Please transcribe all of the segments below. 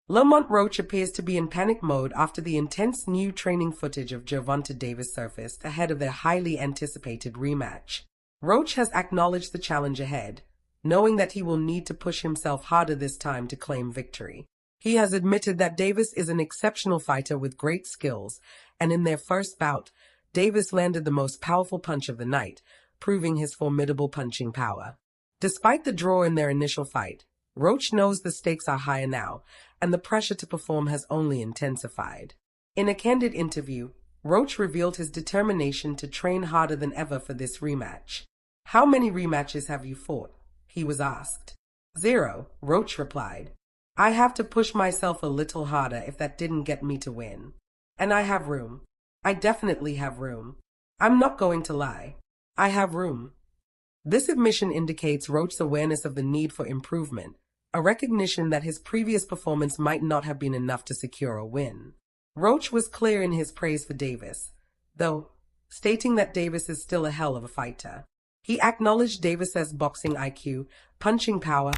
Lamont Roach appears to be in panic mode after the intense new training footage of Gervonta Davis surfaced ahead of their highly anticipated rematch. Roach has acknowledged the challenge ahead, knowing that he will need to push himself harder this time to claim victory. He has admitted that Davis is an exceptional fighter with great skills, and in their first bout, Davis landed the most powerful punch of the night, proving his formidable punching power. Despite the draw in their initial fight, Roach knows the stakes are higher now, and the pressure to perform has only intensified. In a candid interview, Roach revealed his determination to train harder than ever for this rematch. "How many rematches have you fought?" he was asked. "0, Roach replied. "I have to push myself a little harder if that didn't get me to win. And I have room. I definitely have room. I'm not going to lie. I have room." This admission indicates Roach's awareness of the need for improvement, a recognition that his previous performance might not have been enough to secure a win. Roach was clear in his praise for Davis, though, stating that Davis is still a hell of a fighter. He acknowledged Davis's boxing IQ, punching power,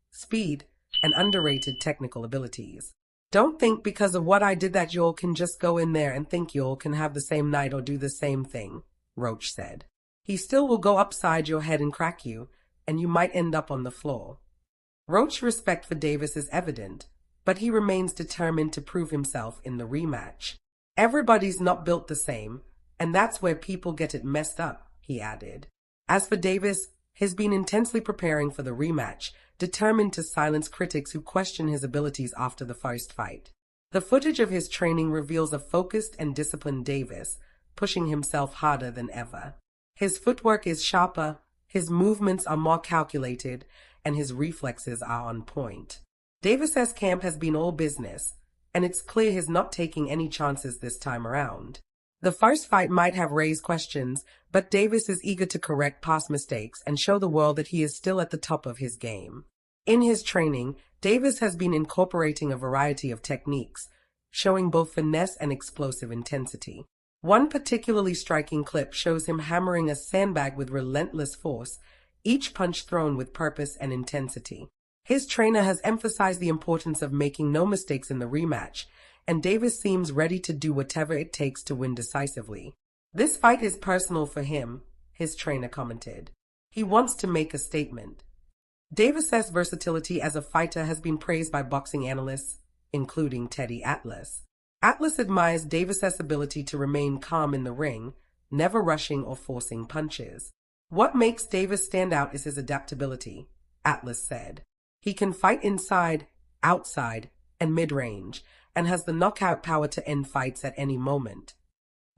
speed, and underrated technical abilities. "Don't think because of what I did that y'all can just go in there and think y'all can have the same night or do the same thing," Roach said. "He still will go upside your head and crack you, and you might end up on the floor." Roach's respect for Davis is evident, but he remains determined to prove himself in the rematch. "Everybody's not built the same, and that's where people get it messed up," he added. As for Davis, he's been intensely preparing for the rematch, determined to silence critics who question his abilities after the first fight. The footage of his training reveals a focused and disciplined Davis, pushing himself harder than ever. His footwork is sharper, his movements are more calculated, and his reflexes are on point. Davis's camp has been all business, and it's clear he's not taking any chances this time around. The first fight might have raised questions, but Davis is eager to correct past mistakes and show the world that he is still at the top of his game. In his training, Davis has been incorporating a variety of techniques, showing both finesse and explosive intensity. One particularly striking clip shows him hammering a sandbag with relentless force, each punch thrown with purpose and intensity. His trainer has emphasized the importance of making no mistakes in the rematch, and Davis seems ready to do whatever it takes to win decisively. "This fight is personal for him," his trainer commented. "He wants to make a statement." Davis's versatility as a fighter has been praised by boxing analysts, including Teddy Atlas. Atlas admires Davis's ability to remain calm in the ring, never rushing or forcing punches. "What makes Davis stand out is his adaptability," Atlas said. "He can fight inside, outside, and mid-range, and has the knockout power to end fights at any moment."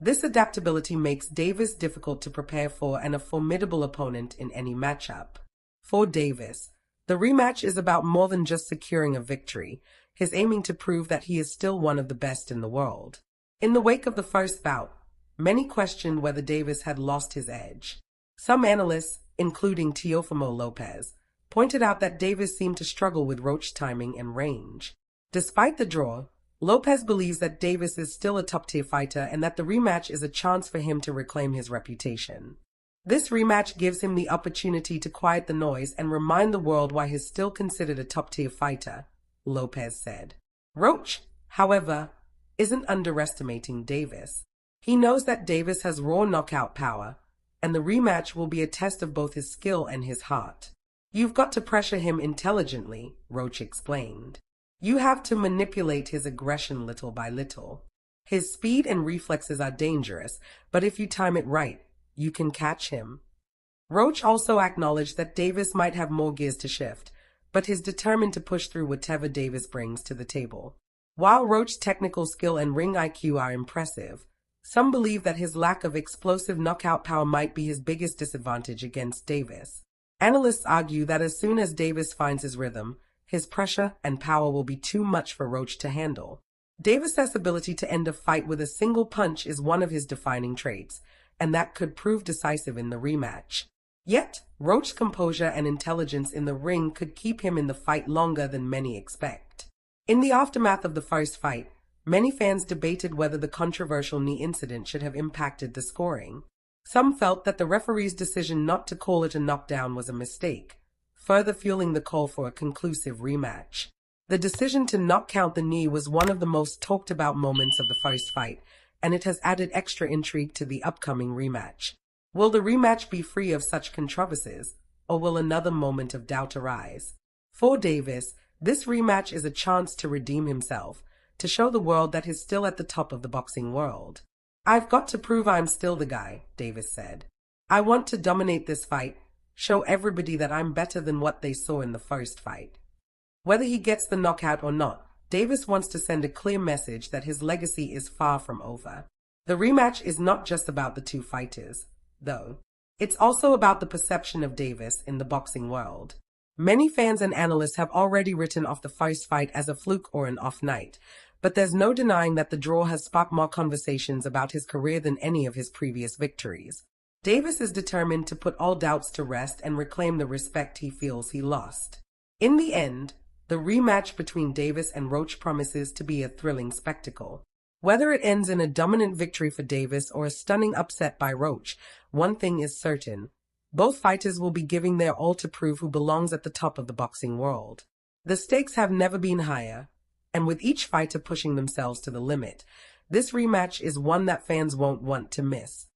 This adaptability makes Davis difficult to prepare for and a formidable opponent in any matchup. For Davis, the rematch is about more than just securing a victory. He's aiming to prove that he is still one of the best in the world. In the wake of the first bout, many questioned whether Davis had lost his edge. Some analysts, including Teofimo Lopez, pointed out that Davis seemed to struggle with Roach's timing and range. Despite the draw, Lopez believes that Davis is still a top-tier fighter and that the rematch is a chance for him to reclaim his reputation. This rematch gives him the opportunity to quiet the noise and remind the world why he's still considered a top-tier fighter, Lopez said. Roach, however, isn't underestimating Davis. He knows that Davis has raw knockout power, and the rematch will be a test of both his skill and his heart. "You've got to pressure him intelligently," Roach explained. "You have to manipulate his aggression little by little. His speed and reflexes are dangerous, but if you time it right, you can catch him." Roach also acknowledged that Davis might have more gears to shift, but is determined to push through whatever Davis brings to the table. While Roach's technical skill and ring IQ are impressive, some believe that his lack of explosive knockout power might be his biggest disadvantage against Davis. Analysts argue that as soon as Davis finds his rhythm, his pressure and power will be too much for Roach to handle. Davis's ability to end a fight with a single punch is one of his defining traits, and that could prove decisive in the rematch. Yet, Roach's composure and intelligence in the ring could keep him in the fight longer than many expect. In the aftermath of the first fight, many fans debated whether the controversial knee incident should have impacted the scoring. Some felt that the referee's decision not to call it a knockdown was a mistake, further fueling the call for a conclusive rematch. The decision to not count the knee was one of the most talked about moments of the first fight, and it has added extra intrigue to the upcoming rematch. Will the rematch be free of such controversies, or will another moment of doubt arise? For Davis, this rematch is a chance to redeem himself, to show the world that he's still at the top of the boxing world. "I've got to prove I'm still the guy," Davis said. "I want to dominate this fight, show everybody that I'm better than what they saw in the first fight." Whether he gets the knockout or not, Davis wants to send a clear message that his legacy is far from over. The rematch is not just about the two fighters, though. It's also about the perception of Davis in the boxing world. Many fans and analysts have already written off the first fight as a fluke or an off night, but there's no denying that the draw has sparked more conversations about his career than any of his previous victories. Davis is determined to put all doubts to rest and reclaim the respect he feels he lost. In the end, the rematch between Davis and Roach promises to be a thrilling spectacle. Whether it ends in a dominant victory for Davis or a stunning upset by Roach, one thing is certain. Both fighters will be giving their all to prove who belongs at the top of the boxing world. The stakes have never been higher, and with each fighter pushing themselves to the limit, this rematch is one that fans won't want to miss.